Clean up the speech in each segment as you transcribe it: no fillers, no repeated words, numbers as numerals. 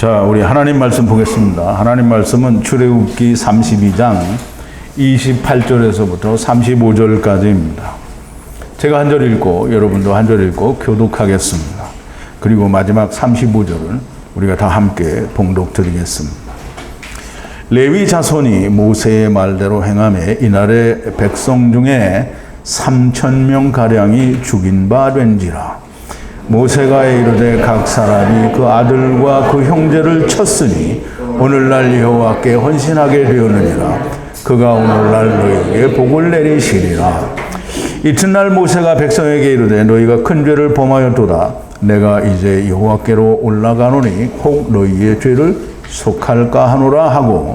자, 우리 하나님 말씀 보겠습니다. 하나님 말씀은 출애굽기 32장 28절에서부터 35절까지입니다. 제가 한 절 읽고 여러분도 한 절 읽고 교독하겠습니다. 그리고 마지막 35절은 우리가 다 함께 봉독 드리겠습니다. 레위 자손이 모세의 말대로 행하매 이날에 백성 중에 3,000명가량이 죽인 바 된지라. 모세가 이르되 각 사람이 그 아들과 그 형제를 쳤으니 오늘날 여호와께 헌신하게 되었느니라. 그가 오늘날 너희에게 복을 내리시리라. 이튿날 모세가 백성에게 이르되 너희가 큰 죄를 범하였도다. 내가 이제 여호와께로 올라가노니 혹 너희의 죄를 속할까 하노라 하고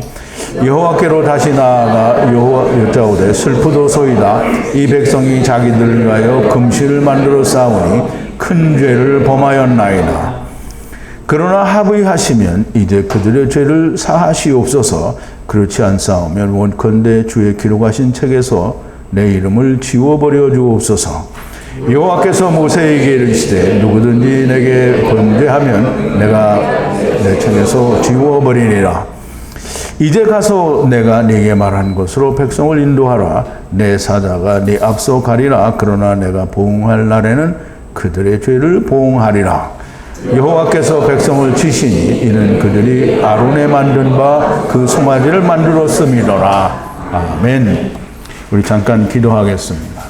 여호와께로 다시 나아가 여짜오되 슬프도소이다. 이 백성이 자기들 위하여 금실을 만들어 쌓으니 큰 죄를 범하였나이다. 그러나 합의하시면 이제 그들의 죄를 사하시옵소서. 그렇지 않사오면 원컨대 주의 기록하신 책에서 내 이름을 지워버려 주옵소서. 여호와께서 모세에게 이르시되 누구든지 내게 범죄하면 내가 내 책에서 지워버리리라. 이제 가서 내가 네게 말한 것으로 백성을 인도하라. 내 사자가 네 앞서 가리라. 그러나 내가 보응할 날에는 그들의 죄를 보응하리라. 여호와께서 백성을 치시니 이는 그들이 아론에 만든 바 그 송아지를 만들었음이더라. 아멘. 우리 잠깐 기도하겠습니다.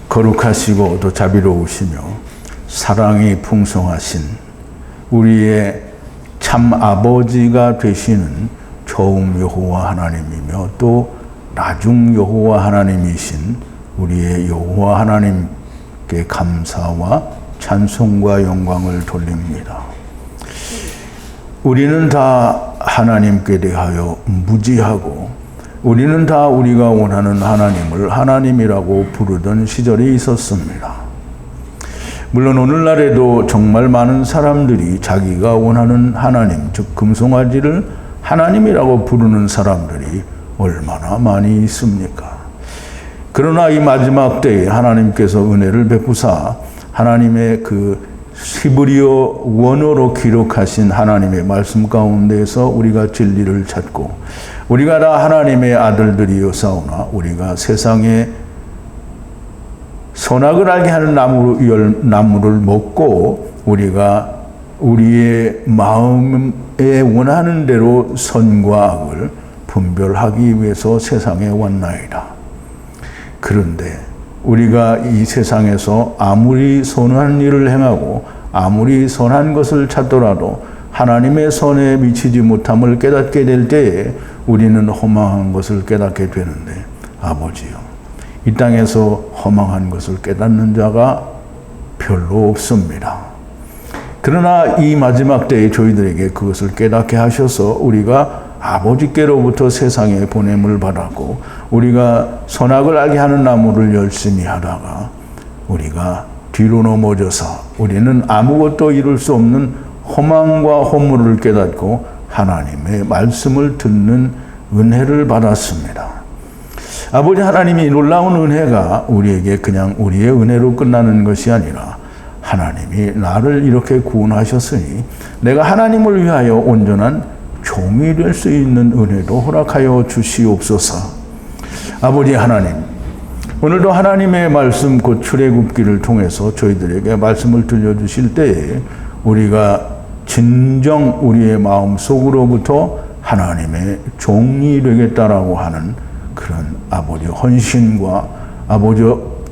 거룩하시고 또 자비로우시며 사랑이 풍성하신 우리의 참 아버지가 되시는 처음 여호와 하나님이며 또 나중 여호와 하나님이신 우리의 여호와 하나님께 감사와 찬송과 영광을 돌립니다. 우리는 다 하나님께 대하여 무지하고 우리는 다 우리가 원하는 하나님을 하나님이라고 부르던 시절이 있었습니다. 물론 오늘날에도 정말 많은 사람들이 자기가 원하는 하나님, 즉 금송아지를 하나님이라고 부르는 사람들이 얼마나 많이 있습니까? 그러나 이 마지막 때에 하나님께서 은혜를 베푸사 하나님의 그 히브리어 원어로 기록하신 하나님의 말씀 가운데에서 우리가 진리를 찾고 우리가 다 하나님의 아들들이었사오나 우리가 세상에 선악을 알게 하는 나무를 먹고 우리가 우리의 마음에 원하는 대로 선과 악을 분별하기 위해서 세상에 왔나이다. 그런데 우리가 이 세상에서 아무리 선한 일을 행하고 아무리 선한 것을 찾더라도 하나님의 선에 미치지 못함을 깨닫게 될 때에 우리는 허망한 것을 깨닫게 되는데 아버지요, 이 땅에서 허망한 것을 깨닫는 자가 별로 없습니다. 그러나 이 마지막 때에 저희들에게 그것을 깨닫게 하셔서 우리가 아버지께로부터 세상에 보냄을 받았고 우리가 선악을 알게 하는 나무를 열심히 하다가 우리가 뒤로 넘어져서 우리는 아무것도 이룰 수 없는 허망과 허물을 깨닫고 하나님의 말씀을 듣는 은혜를 받았습니다. 아버지 하나님이 놀라운 은혜가 우리에게 그냥 우리의 은혜로 끝나는 것이 아니라 하나님이 나를 이렇게 구원하셨으니 내가 하나님을 위하여 온전한 종이 될 수 있는 은혜도 허락하여 주시옵소서. 아버지 하나님, 오늘도 하나님의 말씀 곧 출애굽기를 통해서 저희들에게 말씀을 들려주실 때에 우리가 진정 우리의 마음 속으로부터 하나님의 종이 되겠다라고 하는 그런 아버지 헌신과 아버지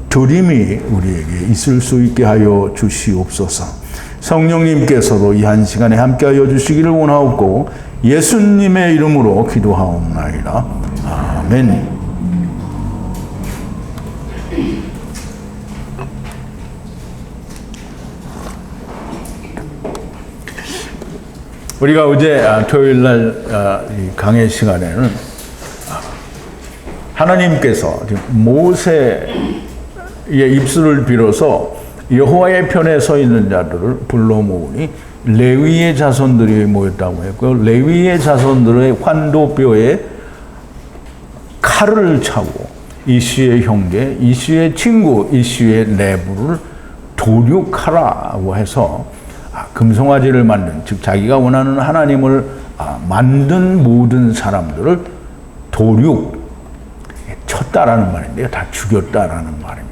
드림이 우리에게 있을 수 있게 하여 주시옵소서. 성령님께서도 이 한 시간에 함께하여 주시기를 원하옵고 예수님의 이름으로 기도하옵나이다. 아멘. 우리가 어제 토요일날 강의 시간에는 하나님께서 모세의 입술을 빌어서 여호와의 편에 서 있는 자들을 불러 모으니 레위의 자손들이 모였다고 했고요. 레위의 자손들의 환도뼈에 칼을 차고 이씨의 형제, 이씨의 친구, 이씨의 내부를 도륙하라고 해서 금송아지를 만든, 즉 자기가 원하는 하나님을 만든 모든 사람들을 도륙, 쳤다라는 말인데요. 다 죽였다라는 말입니다.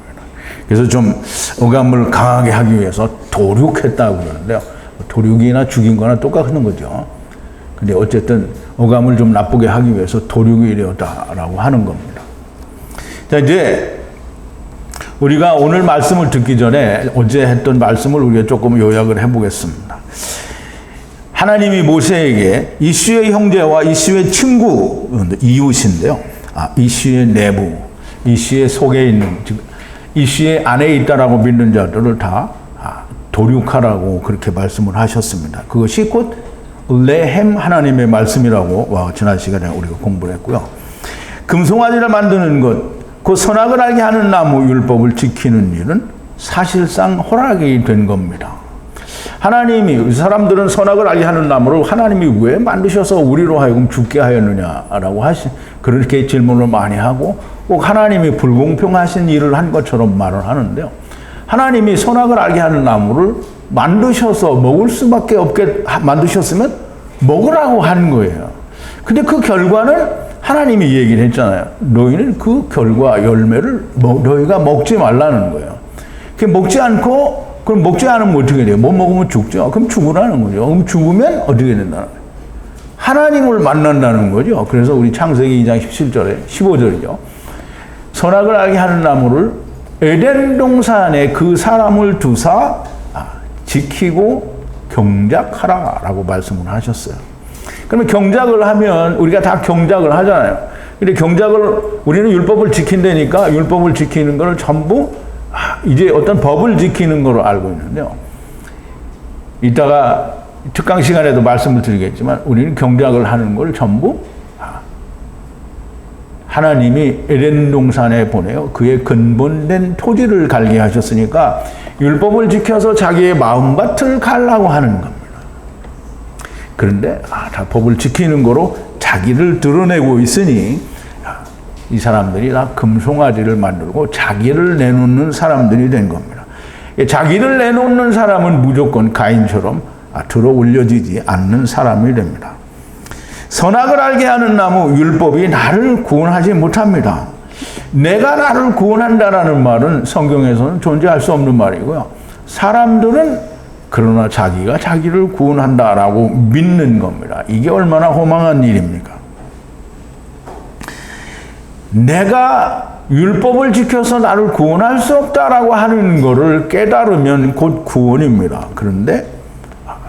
그래서 좀 억압을 강하게 하기 위해서 도륙했다고 그러는데요. 도륙이나 죽인 거나 똑같은 거죠. 근데 어쨌든 억압을 좀 나쁘게 하기 위해서 도륙이 되었다라고 하는 겁니다. 자, 이제 우리가 오늘 말씀을 듣기 전에 어제 했던 말씀을 우리가 조금 요약을 해보겠습니다. 하나님이 모세에게 이슈의 형제와 이슈의 친구, 이웃인데요. 이슈의 내부, 이슈의 속에 있는, 즉 이슈의 안에 있다라고 믿는 자들을 다 도륙하라고 그렇게 말씀을 하셨습니다. 그것이 곧 레헴 하나님의 말씀이라고 지난 시간에 우리가 공부를 했고요. 금송아지를 만드는 것, 그 선악을 알게 하는 나무 율법을 지키는 일은 사실상 허락이 된 겁니다. 하나님이, 사람들은 선악을 알게 하는 나무를 하나님이 왜 만드셔서 우리로 하여금 죽게 하였느냐라고 그렇게 질문을 많이 하고 꼭 하나님이 불공평하신 일을 한 것처럼 말을 하는데요. 하나님이 선악을 알게 하는 나무를 만드셔서 먹을 수밖에 없게 만드셨으면 먹으라고 하는 거예요. 근데 그 결과는 하나님이 얘기를 했잖아요. 너희는 그 결과 열매를 너희가 먹지 말라는 거예요. 먹지 않고, 그럼 먹지 않으면 어떻게 돼요? 못 먹으면 죽죠. 그럼 죽으라는 거죠. 그럼 죽으면 어떻게 된다는 거예요? 하나님을 만난다는 거죠. 그래서 우리 창세기 2장 17절에 15절이죠. 선악을 알게 하는 나무를 에덴 동산에 그 사람을 두사 지키고 경작하라라고 말씀을 하셨어요. 그러면 경작을 하면 우리가 다 경작을 하잖아요. 근데 경작을 우리는 율법을 지킨다니까 율법을 지키는 것을 전부 이제 어떤 법을 지키는 거로 알고 있는데요. 이따가 특강 시간에도 말씀을 드리겠지만 우리는 경작을 하는 걸 전부 하나님이 에덴 동산에 보내요. 그의 근본된 토지를 갈게 하셨으니까 율법을 지켜서 자기의 마음밭을 갈라고 하는 겁니다. 그런데 다 법을 지키는 거로 자기를 드러내고 있으니 이 사람들이 다 금송아지를 만들고 자기를 내놓는 사람들이 된 겁니다. 자기를 내놓는 사람은 무조건 가인처럼 들어 올려지지 않는 사람이 됩니다. 선악을 알게 하는 나무 율법이 나를 구원하지 못합니다. 내가 나를 구원한다라는 말은 성경에서는 존재할 수 없는 말이고요. 사람들은 그러나 자기가 자기를 구원한다라고 믿는 겁니다. 이게 얼마나 허망한 일입니까? 내가 율법을 지켜서 나를 구원할 수 없다라고 하는 것을 깨달으면 곧 구원입니다. 그런데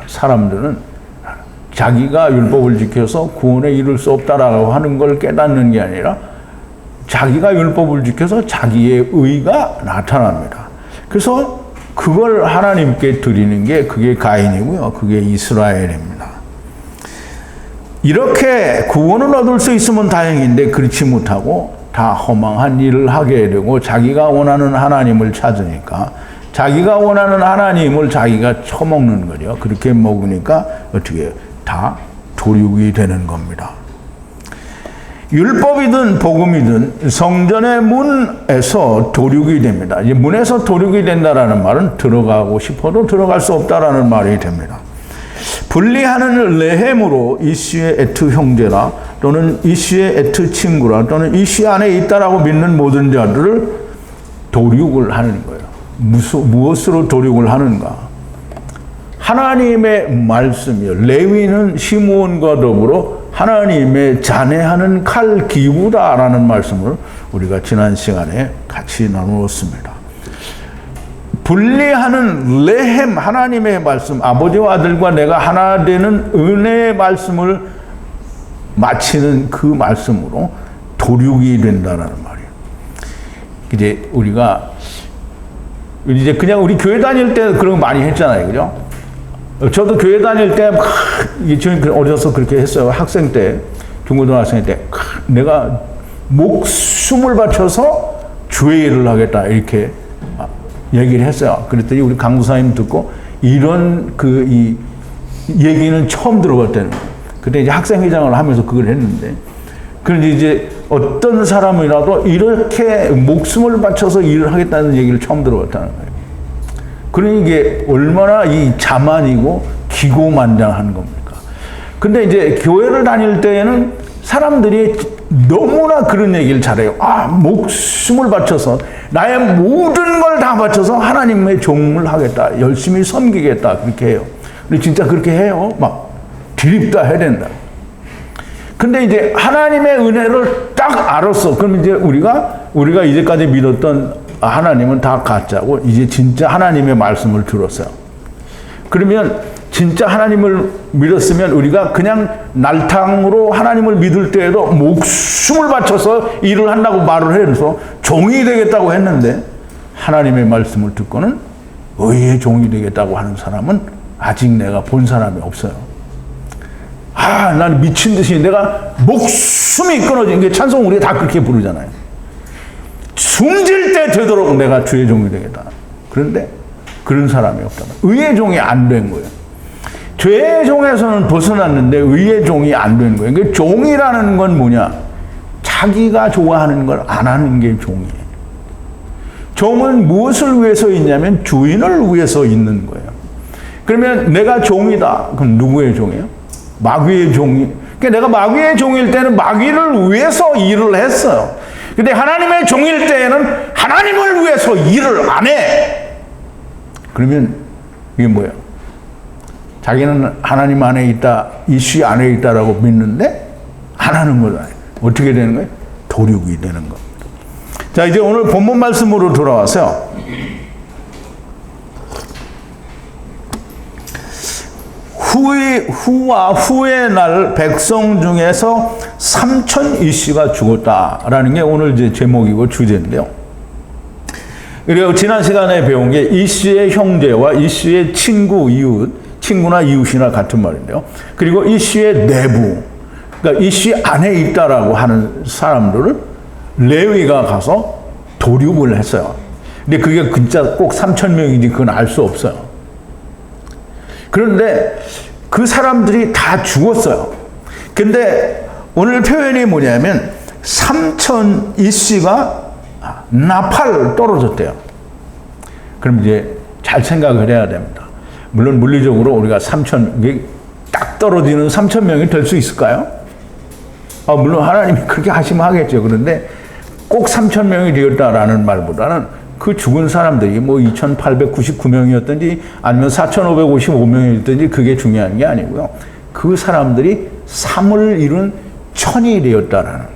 사람들은 자기가 율법을 지켜서 구원에 이를 수 없다라고 하는 걸 깨닫는 게 아니라 자기가 율법을 지켜서 자기의 의가 나타납니다. 그래서 그걸 하나님께 드리는 게 그게 가인이고요. 그게 이스라엘입니다. 이렇게 구원을 얻을 수 있으면 다행인데 그렇지 못하고 다 허망한 일을 하게 되고 자기가 원하는 하나님을 찾으니까 자기가 원하는 하나님을 자기가 처먹는 거죠. 그렇게 먹으니까 어떻게 해요? 다 도륙이 되는 겁니다. 율법이든 복음이든 성전의 문에서 도륙이 됩니다. 이제 문에서 도륙이 된다라는 말은 들어가고 싶어도 들어갈 수 없다라는 말이 됩니다. 분리하는 레헴으로 이슈의 에트 형제라 또는 이슈의 에트 친구라 또는 이슈 안에 있다라고 믿는 모든 자들을 도륙을 하는 거예요. 무엇으로 도륙을 하는가? 하나님의 말씀이요. 레위는 시므온과 더불어 하나님의 잔해하는 칼 기구다라는 말씀을 우리가 지난 시간에 같이 나누었습니다. 분리하는 레헴 하나님의 말씀, 아버지와 아들과 내가 하나 되는 은혜의 말씀을 마치는 그 말씀으로 도륙이 된다는 말이에요. 이제 우리가 이제 그냥 우리 교회 다닐 때 그런 거 많이 했잖아요, 그죠? 저도 교회 다닐 때 막 저는 어려서 그렇게 했어요. 학생 때, 중고등학생 때 내가 목숨을 바쳐서 주의 일을 하겠다 이렇게 얘기를 했어요. 그랬더니 우리 강구사님 듣고 이런 이 얘기는 처음 들어봤다는 거예요. 그때 이제 학생회장을 하면서 그걸 했는데, 그런데 이제 어떤 사람이라도 이렇게 목숨을 바쳐서 일을 하겠다는 얘기를 처음 들어봤다는 거예요. 그러니 이게 얼마나 이 자만이고 기고만장한 겁니까? 근데 이제 교회를 다닐 때에는 사람들이 너무나 그런 얘기를 잘해요. 목숨을 바쳐서 나의 모든 걸 다 바쳐서 하나님의 종을 하겠다. 열심히 섬기겠다. 그렇게 해요. 근데 진짜 그렇게 해요. 막 드립다 해야 된다. 근데 이제 하나님의 은혜를 딱 알았어. 그럼 이제 우리가 이제까지 믿었던 하나님은 다 가짜고 이제 진짜 하나님의 말씀을 들었어요. 그러면 진짜 하나님을 믿었으면 우리가 그냥 날탕으로 하나님을 믿을 때에도 목숨을 바쳐서 일을 한다고 말을 해서 종이 되겠다고 했는데 하나님의 말씀을 듣고는 의의 종이 되겠다고 하는 사람은 아직 내가 본 사람이 없어요. 난 미친 듯이 내가 목숨이 끊어진 게 찬송 우리가 다 그렇게 부르잖아요. 숨질 때 되도록 내가 주의 종이 되겠다. 그런데 그런 사람이 없다면 의의 종이 안 된 거예요. 죄의 종에서는 벗어났는데 의의 종이 안 된 거예요. 그러니까 종이라는 건 뭐냐? 자기가 좋아하는 걸 안 하는 게 종이에요. 종은 무엇을 위해서 있냐면 주인을 위해서 있는 거예요. 그러면 내가 종이다. 그럼 누구의 종이에요? 마귀의 종이. 그러니까 내가 마귀의 종일 때는 마귀를 위해서 일을 했어요. 근데 하나님의 종일 때에는 하나님을 위해서 일을 안 해. 그러면 이게 뭐예요? 자기는 하나님 안에 있다, 이씨 안에 있다라고 믿는데 안 하는 거잖아요. 어떻게 되는 거예요? 도륙이 되는 겁니다. 자, 이제 오늘 본문 말씀으로 돌아와서 후와 후의 날 백성 중에서 3천 이씨가 죽었다라는 게 오늘 이제 제목이고 주제인데요. 그리고 지난 시간에 배운 게 이씨의 형제와 이씨의 친구, 이웃, 친구나 이웃이나 같은 말인데요. 그리고 이씨의 내부, 그러니까 이씨 안에 있다라고 하는 사람들을 레위가 가서 도륙을 했어요. 근데 그게 진짜 꼭 3천 명인지 그건 알 수 없어요. 그런데 그 사람들이 다 죽었어요. 근데 오늘 표현이 뭐냐면 3천 이씨가 나팔 떨어졌대요. 그럼 이제 잘 생각을 해야 됩니다. 물론 물리적으로 우리가 3천, 딱 떨어지는 3천 명이 될 수 있을까요? 물론 하나님이 그렇게 하시면 하겠죠. 그런데 꼭 3천 명이 되었다라는 말보다는 그 죽은 사람들이 뭐 2,899명이었든지 아니면 4,555명이었든지 그게 중요한 게 아니고요. 그 사람들이 3을 이룬 천이 되었다라는 거예요.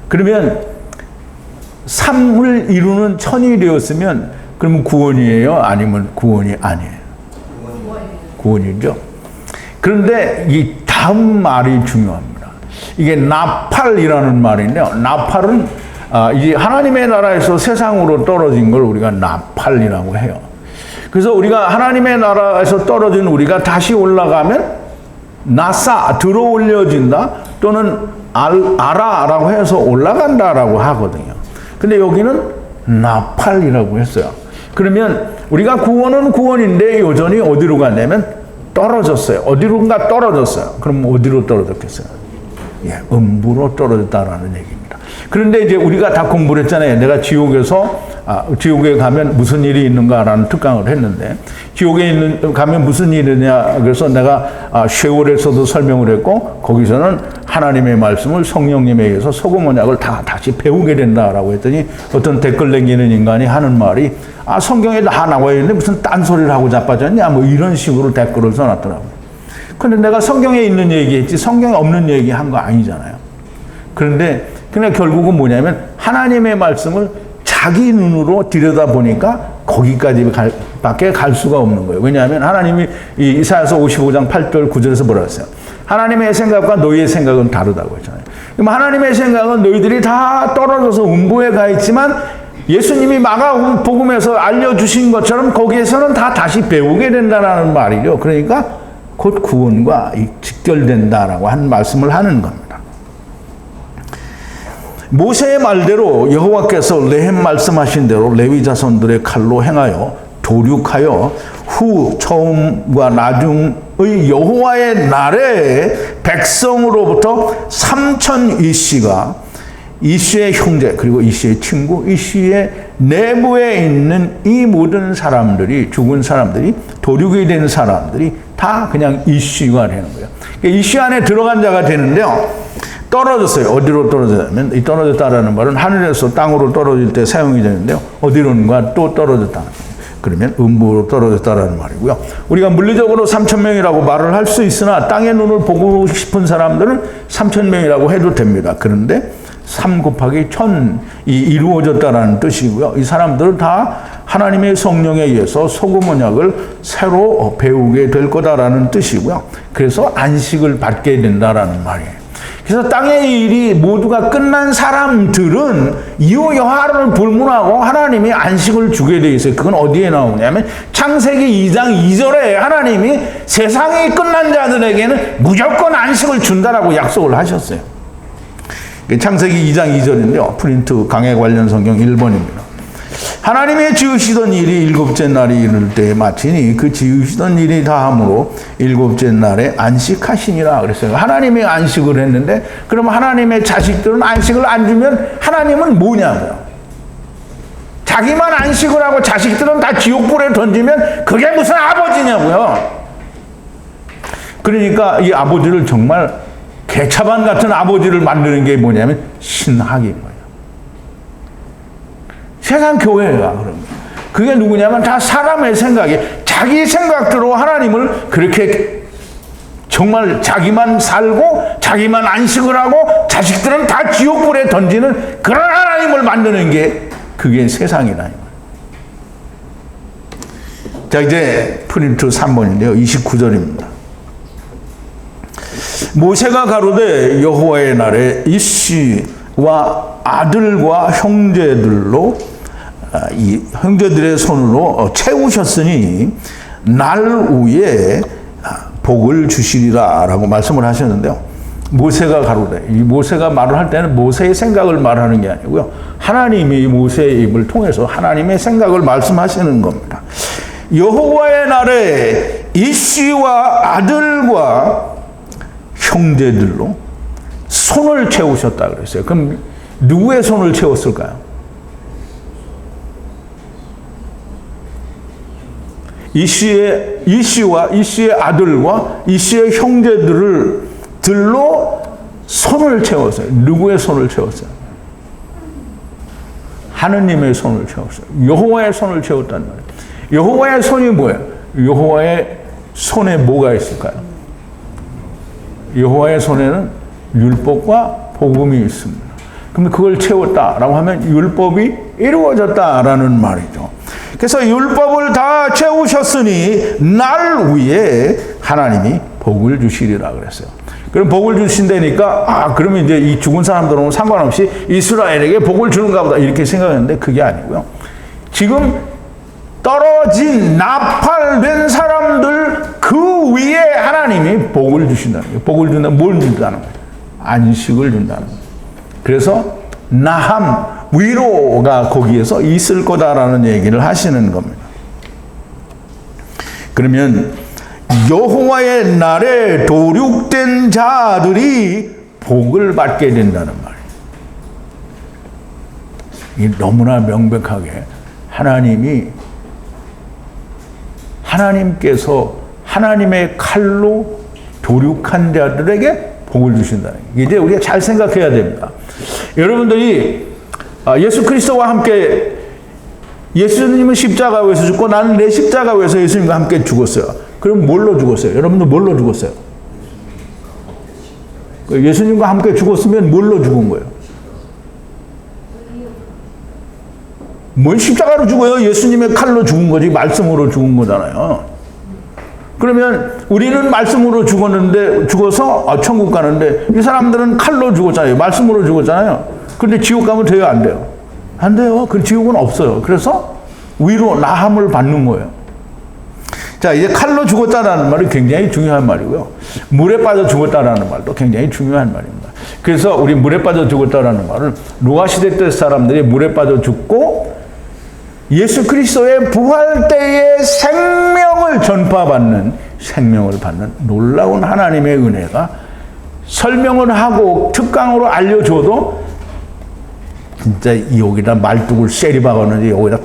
그러면 3을 이루는 천이 되었으면 그러면 구원이에요? 아니면 구원이 아니에요? 구원이죠. 그런데 이 다음 말이 중요합니다. 이게 나팔이라는 말인데요. 나팔은 이제 하나님의 나라에서 세상으로 떨어진 걸 우리가 나팔이라고 해요. 그래서 우리가 하나님의 나라에서 떨어진 우리가 다시 올라가면 나사, 들어 올려진다 또는 아라라고 해서 올라간다라고 하거든요. 근데 여기는 나팔이라고 했어요. 그러면 우리가 구원은 구원인데 여전히 어디로 갔냐면 떨어졌어요. 어디론가 떨어졌어요. 그럼 어디로 떨어졌겠어요? 음부로 떨어졌다라는 얘기입니다. 그런데 이제 우리가 다 공부를 했잖아요. 내가 지옥에 가면 무슨 일이 있는가라는 특강을 했는데, 지옥에 가면 무슨 일이냐, 그래서 내가 쉐월에서도 설명을 했고, 거기서는 하나님의 말씀을 성령님에 의해서 소금 언약을 다 다시 배우게 된다라고 했더니, 어떤 댓글 남기는 인간이 하는 말이, 성경에 다 나와 있는데 무슨 딴소리를 하고 자빠졌냐, 뭐 이런 식으로 댓글을 써놨더라고요. 근데 내가 성경에 있는 얘기했지, 성경에 없는 얘기 한 거 아니잖아요. 그런데 그냥 결국은 뭐냐면 하나님의 말씀을 자기 눈으로 들여다보니까 거기까지 밖에 갈 수가 없는 거예요. 왜냐하면 하나님이 이사야서 55장 8절 9절에서 뭐라 했어요? 하나님의 생각과 너희의 생각은 다르다고 했잖아요. 그럼 하나님의 생각은 너희들이 다 떨어져서 음부에 가 있지만 예수님이 마가복음에서 알려주신 것처럼 거기에서는 다 다시 배우게 된다는 말이죠. 그러니까 곧 구원과 직결된다라고 한 말씀을 하는 겁니다. 모세의 말대로 여호와께서 레헴 말씀하신 대로 레위 자손들의 칼로 행하여 도륙하여 후 처음과 나중의 여호와의 날에 백성으로부터 3천 이씨가 이씨의 형제, 그리고 이씨의 친구, 이씨의 내부에 있는 이 모든 사람들이, 죽은 사람들이, 도륙이 된 사람들이 다 그냥 이씨가 되는 거예요. 이씨 안에 들어간 자가 되는데요. 떨어졌어요. 어디로 떨어졌냐면, 이 떨어졌다라는 말은 하늘에서 땅으로 떨어질 때 사용이 되는데요. 어디론가 또 떨어졌다. 그러면 음부로 떨어졌다라는 말이고요. 우리가 물리적으로 3,000명이라고 말을 할 수 있으나 땅의 눈을 보고 싶은 사람들은 3,000명이라고 해도 됩니다. 그런데 3 곱하기 1000이 이루어졌다라는 뜻이고요. 이 사람들은 다 하나님의 성령에 의해서 소금 언약을 새로 배우게 될 거다라는 뜻이고요. 그래서 안식을 받게 된다라는 말이에요. 그래서 땅의 일이 모두가 끝난 사람들은 이후 여하를 불문하고 하나님이 안식을 주게 돼 있어요. 그건 어디에 나오냐면 창세기 2장 2절에 하나님이 세상이 끝난 자들에게는 무조건 안식을 준다라고 약속을 하셨어요. 창세기 2장 2절인데요. 프린트 강해 관련 성경 1번입니다. 하나님의 지으시던 일이 일곱째 날이 이를 때에 마치니 그 지으시던 일이 다함으로 일곱째 날에 안식하시니라 그랬어요. 하나님이 안식을 했는데 그럼 하나님의 자식들은 안식을 안 주면 하나님은 뭐냐고요. 자기만 안식을 하고 자식들은 다 지옥불에 던지면 그게 무슨 아버지냐고요. 그러니까 이 아버지를 정말 개차반 같은 아버지를 만드는 게 뭐냐면 신학인 거예요. 세상 교회가 그런 거예요. 그게 누구냐면 다 사람의 생각에 자기 생각대로 하나님을 그렇게 정말 자기만 살고 자기만 안식을 하고 자식들은 다 지옥불에 던지는 그런 하나님을 만드는 게 그게 세상이다. 자, 이제 프린트 3번인데요. 29절입니다. 모세가 가로되 여호와의 날에 이씨와 아들과 형제들로 이 형제들의 손으로 채우셨으니 날 후에 복을 주시리라 라고 말씀을 하셨는데요. 모세가 가로되, 이 모세가 말을 할 때는 모세의 생각을 말하는 게 아니고요. 하나님이 모세의 입을 통해서 하나님의 생각을 말씀하시는 겁니다. 여호와의 날에 이씨와 아들과 형제들로 손을 채우셨다 그랬어요. 그럼 누구의 손을 채웠을까요? 이씨와 이씨의 아들과 이씨의 형제들로 손을 채웠어요. 누구의 손을 채웠어요? 하느님의 손을 채웠어요. 여호와의 손을 채웠단 말이에요. 여호와의 손이 뭐예요? 여호와의 손에 뭐가 있을까요? 여호와의 손에는 율법과 복음이 있습니다. 그럼 그걸 채웠다라고 하면 율법이 이루어졌다라는 말이죠. 그래서 율법을 다 채우셨으니 날 위에 하나님이 복을 주시리라 그랬어요. 그럼 복을 주신다니까 그러면 이제 이 죽은 사람들은 상관없이 이스라엘에게 복을 주는가 보다 이렇게 생각했는데 그게 아니고요. 지금 떨어진 나팔된 사람들 그 위에 하나님이 복을 주신다는 거예요. 복을 준다면 뭘 준다는 거예요? 안식을 준다는 거예요. 그래서 나함, 위로가 거기에서 있을 거다라는 얘기를 하시는 겁니다. 그러면 여호와의 날에 도륙된 자들이 복을 받게 된다는 말이에요. 이 너무나 명백하게 하나님께서 하나님의 칼로 도륙한 자들에게 복을 주신다는 거예요. 이제 우리가 잘 생각해야 됩니다. 여러분들이 예수 그리스도와 함께 예수님은 십자가 위에서 죽고 나는 내 십자가 위에서 예수님과 함께 죽었어요. 그럼 뭘로 죽었어요? 여러분들 뭘로 죽었어요? 예수님과 함께 죽었으면 뭘로 죽은 거예요? 뭔 십자가로 죽어요? 예수님의 칼로 죽은 거지 말씀으로 죽은 거잖아요. 그러면 우리는 말씀으로 죽어서 천국 가는데 이 사람들은 칼로 죽었잖아요. 말씀으로 죽었잖아요. 근데 지옥 가면 돼요? 안 돼요? 안 돼요. 그 지옥은 없어요. 그래서 위로 나함을 받는 거예요. 자, 이제 칼로 죽었다라는 말이 굉장히 중요한 말이고요. 물에 빠져 죽었다라는 말도 굉장히 중요한 말입니다. 그래서 우리 물에 빠져 죽었다라는 말을 노아 시대 때 사람들이 물에 빠져 죽고 예수 그리스도의 부활 때의 생명을 생명을 받는 놀라운 하나님의 은혜가 설명을 하고 특강으로 알려줘도 진짜 여기다 말뚝을 세리박았는지 여기다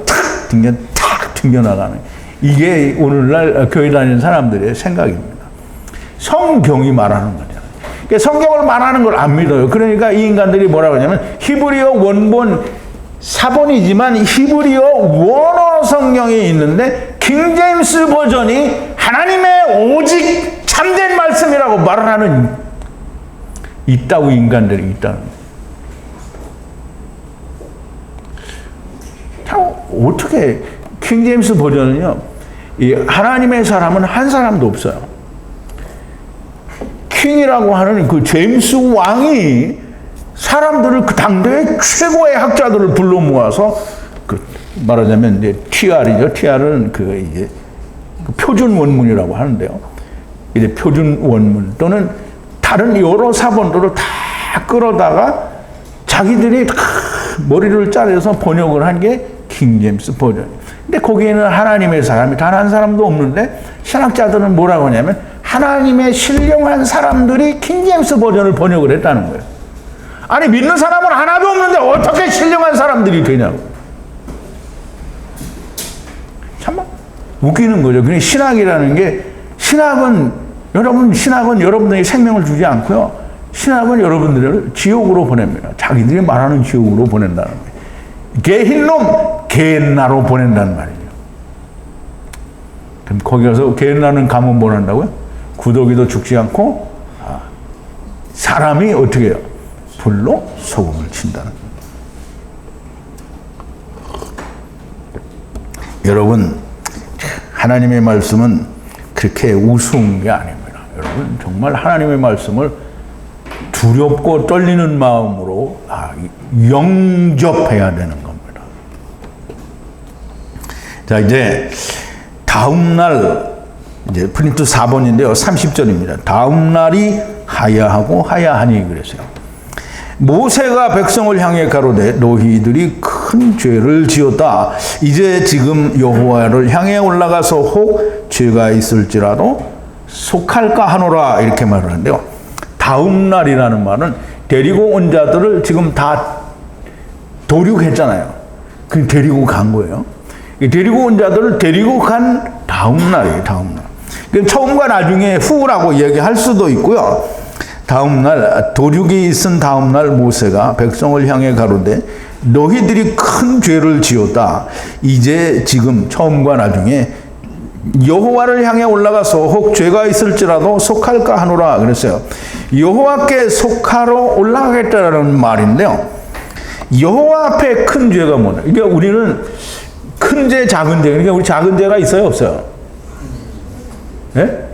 탁 튕겨나가는 이게 오늘날 교회 다니는 사람들의 생각입니다. 성경이 말하는 거잖아요. 그러니까 성경을 말하는 걸 안 믿어요. 그러니까 이 인간들이 뭐라고 하냐면 히브리어 원본 사본이지만 히브리어 원어 성경이 있는데 킹제임스 버전이 하나님의 오직 참된 말씀이라고 말을 하는 이따구 인간들이 있다는 거예요. 참 어떻게 킹제임스 버전은요, 이 하나님의 사람은 한 사람도 없어요. 킹이라고 하는 그 제임스 왕이 사람들을 그 당대의 최고의 학자들을 불러 모아서 그 말하자면 이제 TR이죠. TR은 이제 그 표준 원문이라고 하는데요. 이제 표준 원문 또는 다른 여러 사본들을 다 끌어다가 자기들이 다 머리를 자르서 번역을 한 게 킹제임스 버전이에요. 근데 거기에는 하나님의 사람이 단 한 사람도 없는데 신학자들은 뭐라고 하냐면 하나님의 신령한 사람들이 킹제임스 버전을 번역을 했다는 거예요. 아니 믿는 사람은 하나도 없는데 어떻게 신령한 사람들이 되냐고. 참 웃기는 거죠. 그냥 신학이라는 게 신학은 여러분들에게 생명을 주지 않고요. 신학은 여러분들을 지옥으로 보냅니다. 자기들이 말하는 지옥으로 보낸다는 거예요. 게힐놈, 게엔나로 보낸다는 말이에요. 그럼 거기 가서 게엔나는 가면 뭘 한다고요? 구더기도 죽지 않고 사람이 어떻게 해요? 불로 소금을 친다는 거예요. 여러분, 하나님의 말씀은 그렇게 우스운 게 아닙니다. 여러분, 정말 하나님의 말씀을 두렵고 떨리는 마음으로 영접해야 되는 겁니다. 자, 이제 다음 날 이제 프린트 4번인데요. 30절입니다. 다음 날이 하야하고 하야하니 그랬어요. 모세가 백성을 향해 가로되 너희들이 큰 죄를 지었다. 이제 지금 여호와를 향해 올라가서 혹 죄가 있을지라도 속할까 하노라 이렇게 말을 하는데요. 다음 날이라는 말은 데리고 온 자들을 지금 다 도륙했잖아요. 그 데리고 간 거예요. 데리고 온 자들을 데리고 간 다음 날이에요. 다음 날. 처음과 나중에 후라고 얘기할 수도 있고요. 다음 날 도륙이 있은 다음 날 모세가 백성을 향해 가로되 너희들이 큰 죄를 지었다. 이제 지금 처음과 나중에 여호와를 향해 올라가서 혹 죄가 있을지라도 속할까 하노라 그랬어요. 여호와께 속하러 올라가겠다라는 말인데요. 여호와 앞에 큰 죄가 뭐냐? 그러니까 우리는 큰 죄, 작은 죄. 그러니까 우리 작은 죄가 있어요, 없어요? 예?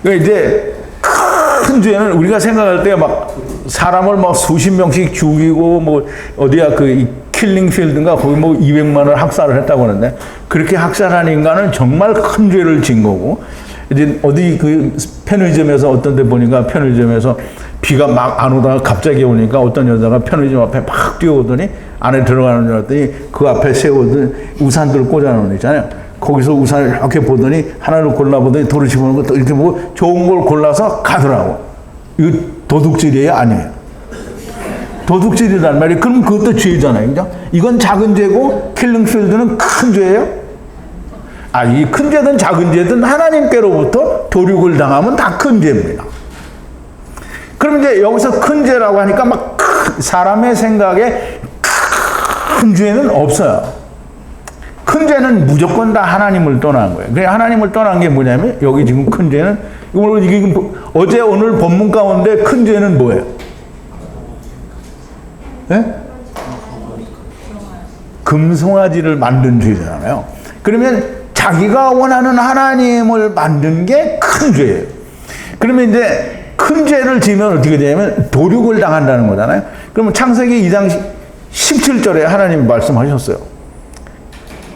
그러니까 이제 큰 죄는 우리가 생각할 때 막 사람을 막 수십 명씩 죽이고 뭐 어디야 그 킬링필드인가 거기 뭐 200만을 학살을 했다고 하는데 그렇게 학살한 인간은 정말 큰 죄를 진 거고 이제 어디 그 편의점에서 어떤 데 보니까 편의점에서 비가 막 안 오다가 갑자기 오니까 어떤 여자가 편의점 앞에 막 뛰어오더니 안에 들어가는 줄 알았더니 그 앞에 세우던 우산들 꽂아놓은 있잖아요. 거기서 우산을 이렇게 보더니 하나를 골라보더니 도로 집어넣은 것도 이렇게 보고 좋은 걸 골라서 가더라고. 이거 도둑질이에요? 아니에요. 도둑질이란 말이에요. 그럼 그것도 죄잖아요. 그죠? 이건 작은 죄고 킬링필드는 큰 죄예요? 이 큰 죄든 작은 죄든 하나님께로부터 도륙을 당하면 다 큰 죄입니다. 그럼 이제 여기서 큰 죄라고 하니까 막 사람의 생각에 큰 죄는 없어요. 큰 죄는 무조건 다 하나님을 떠난 거예요. 그래 하나님을 떠난 게 뭐냐면 여기 지금 큰 죄는 이게 어제 오늘 본문 가운데 큰 죄는 뭐예요? 네? 금송아지를 만든 죄잖아요. 그러면 자기가 원하는 하나님을 만든 게 큰 죄예요. 그러면 이제 큰 죄를 지으면 어떻게 되냐면 도륙을 당한다는 거잖아요. 그러면 창세기 2장 17절에 하나님이 말씀하셨어요.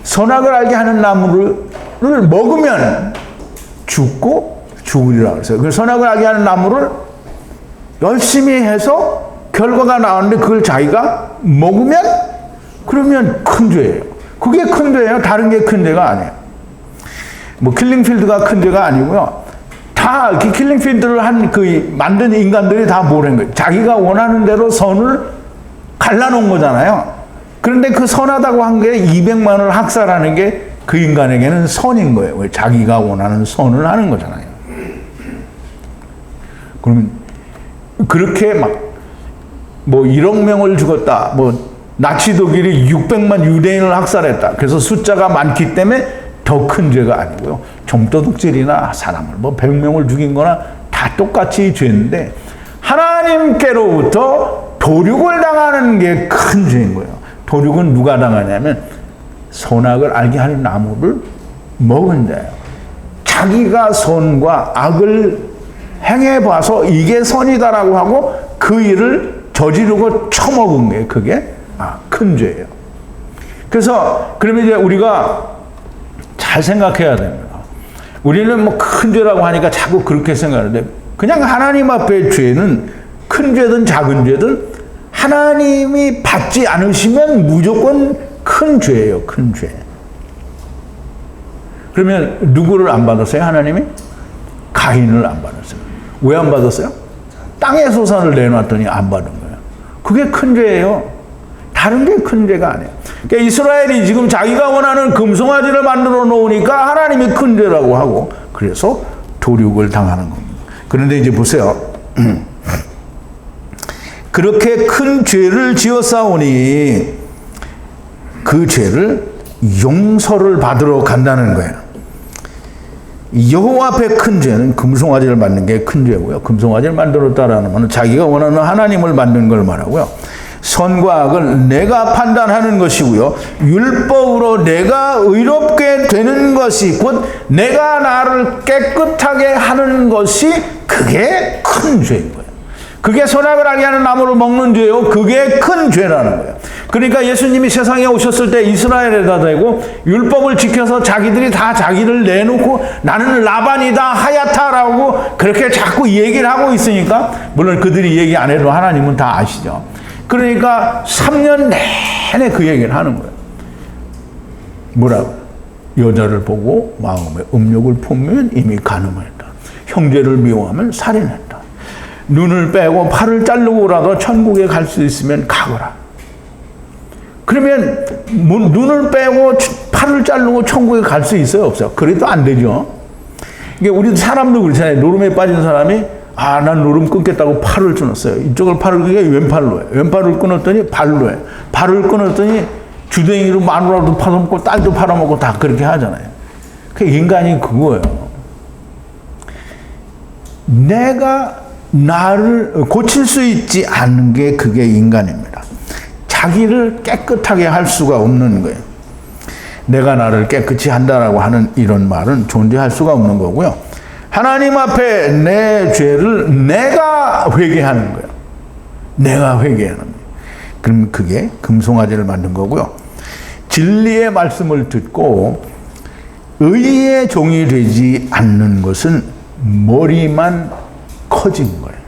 선악을 알게 하는 나무를 먹으면 죽고 죽으리라 그랬어요. 그 선악을 알게 하는 나무를 열심히 해서 결과가 나왔는데 그걸 자기가 먹으면 그러면 큰 죄예요. 그게 큰 죄예요. 다른 게 큰 죄가 아니에요. 뭐 킬링필드가 큰 죄가 아니고요. 다 킬링필드를 만든 인간들이 다 뭐라는 거예요? 자기가 원하는 대로 선을 갈라놓은 거잖아요. 그런데 그 선하다고 한 게 200만을 학살하는 게 그 인간에게는 선인 거예요. 왜? 자기가 원하는 선을 하는 거잖아요. 그러면 그렇게 뭐 1억 명을 죽었다. 뭐 나치 독일이 600만 유대인을 학살했다. 그래서 숫자가 많기 때문에 더 큰 죄가 아니고요. 좀도둑질이나 사람을 뭐 100명을 죽인 거나 다 똑같이 죄인데 하나님께로부터 도륙을 당하는 게 큰 죄인 거예요. 도륙은 누가 당하냐면 선악을 알게 하는 나무를 먹은 자예요. 자기가 선과 악을 행해봐서 이게 선이다라고 하고 그 일을 저지르고 처먹은 게 그게 큰 죄예요. 그래서 그러면 이제 우리가 잘 생각해야 됩니다. 우리는 뭐 큰 죄라고 하니까 자꾸 그렇게 생각하는데 그냥 하나님 앞에 죄는 큰 죄든 작은 죄든 하나님이 받지 않으시면 무조건 큰 죄예요. 큰 죄. 그러면 누구를 안 받았어요? 하나님이? 가인을 안 받았어요. 왜 안 받았어요? 땅의 소산을 내놨더니 안 받은 거예요. 그게 큰 죄예요. 다른 게 큰 죄가 아니에요. 그러니까 이스라엘이 지금 자기가 원하는 금송아지를 만들어 놓으니까 하나님이 큰 죄라고 하고 그래서 도륙을 당하는 겁니다. 그런데 이제 보세요. 그렇게 큰 죄를 지었사오니 그 죄를 용서를 받으러 간다는 거예요. 여호와 앞에 큰 죄는 금송아지를 만든 게 큰 죄고요. 금송아지를 만들었다라는 것은 자기가 원하는 하나님을 만든 걸 말하고요. 선과 악을 내가 판단하는 것이고요. 율법으로 내가 의롭게 되는 것이 곧 내가 나를 깨끗하게 하는 것이 그게 큰 죄인 거예요. 그게 선악을 알게 하는 나무를 먹는 죄요. 그게 큰 죄라는 거예요. 그러니까 예수님이 세상에 오셨을 때 이스라엘에다 대고 율법을 지켜서 자기들이 다 자기를 내놓고 나는 라반이다 하야타라고 그렇게 자꾸 얘기를 하고 있으니까 물론 그들이 얘기 안 해도 하나님은 다 아시죠. 그러니까 3년 내내 그 얘기를 하는 거예요. 뭐라고? 여자를 보고 마음에 음욕을 품으면 이미 간음했다. 형제를 미워하면 살인했다. 눈을 빼고 팔을 자르고라도 천국에 갈 수 있으면 가거라. 그러면 눈을 빼고 팔을 자르고 천국에 갈 수 있어요? 없어요? 그래도 안 되죠. 이게 우리 사람도 그렇잖아요. 노름에 빠진 사람이 난 노름 끊겠다고 팔을 끊었어요. 이쪽을 팔을 끊게 왼팔로 해. 왼팔을 끊었더니 발로 해. 발을 끊었더니 주댕이로 마누라도 팔아먹고 딸도 팔아먹고 다 그렇게 하잖아요. 그 인간이 그거예요. 내가 나를 고칠 수 있지 않는 게 그게 인간입니다. 자기를 깨끗하게 할 수가 없는 거예요. 내가 나를 깨끗이 한다라고 하는 이런 말은 존재할 수가 없는 거고요. 하나님 앞에 내 죄를 내가 회개하는 거예요. 내가 회개하는 거예요. 그럼 그게 금송아지를 만든 거고요. 진리의 말씀을 듣고 의의 종이 되지 않는 것은 머리만 커진 거예요.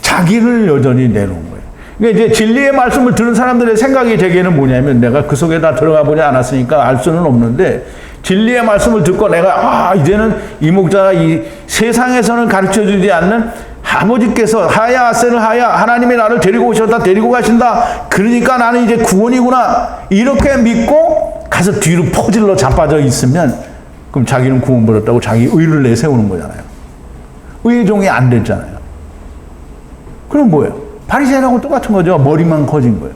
자기를 여전히 내놓은 거예요. 그러니까 이제 진리의 말씀을 들은 사람들의 생각이 되게는 뭐냐면 내가 그 속에 다 들어가 보지 않았으니까 알 수는 없는데 진리의 말씀을 듣고 내가 이제는 이 목자가 이 세상에서는 가르쳐주지 않는 아버지께서 하야 아세를 하야 하나님이 나를 데리고 오셨다 데리고 가신다 그러니까 나는 이제 구원이구나 이렇게 믿고 가서 뒤로 포질러 자빠져 있으면 그럼 자기는 구원받았다고 자기 의를 내세우는 거잖아요. 의의 종이 안 됐잖아요. 그럼 뭐예요? 바리새인하고 똑같은 거죠. 머리만 커진 거예요.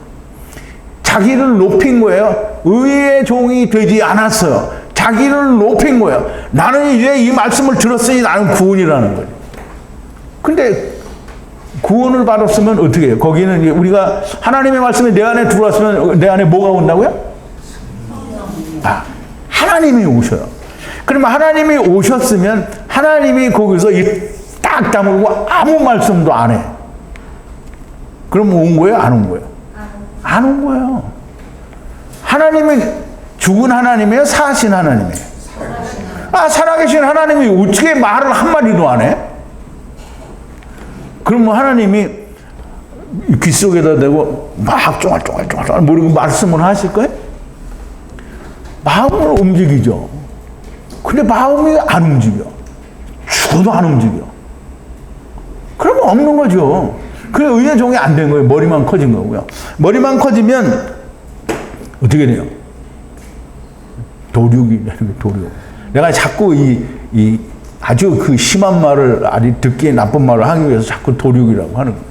자기를 높인 거예요. 의의 종이 되지 않았어요. 자기를 높인 거예요. 나는 이제 이 말씀을 들었으니 나는 구원이라는 거예요. 근데 구원을 받았으면 어떻게 해요? 거기는 우리가 하나님의 말씀이 내 안에 들어왔으면 내 안에 뭐가 온다고요? 하나님이 오셔요. 그러면 하나님이 오셨으면 하나님이 거기서 딱 다물고 아무 말씀도 안 해. 그럼 온 거예요? 안 온 거예요? 안 온 거예요. 하나님이 죽은 하나님이에요? 사신 하나님이에요? 살아계신 하나님이 어떻게 말을 한마디도 안 해? 그러면 하나님이 귀 속에다 대고 막 쫑알쫑알 모르고 말씀을 하실 거예요? 마음을 움직이죠. 근데 마음이 안 움직여. 죽어도 안 움직여. 그러면 없는 거죠. 그래, 의의 종이 안 된 거예요. 머리만 커진 거고요. 머리만 커지면 어떻게 돼요? 도륙이 되는 거예요, 도륙. 내가 자꾸 이 아주 그 심한 말을, 아주 듣기에 나쁜 말을 하기 위해서 자꾸 도륙이라고 하는 거예요.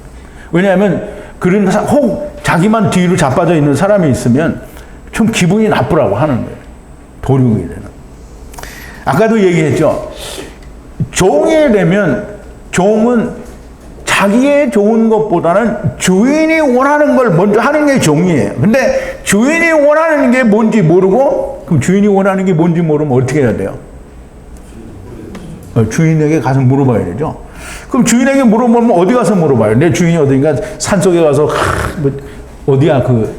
왜냐하면 그런 혹 자기만 뒤로 자빠져 있는 사람이 있으면 좀 기분이 나쁘라고 하는 거예요. 도륙이 되는. 아까도 얘기했죠. 종이 되면 종은 자기의 좋은 것보다는 주인이 원하는 걸 먼저 하는 게 종이에요. 근데 주인이 원하는 게 뭔지 모르고, 그럼 주인이 원하는 게 뭔지 모르면 어떻게 해야 돼요? 주인에게 가서 물어봐야 되죠. 그럼 주인에게 물어보면 어디 가서 물어봐요? 내 주인이 어딘가 산속에 가서 어디야 그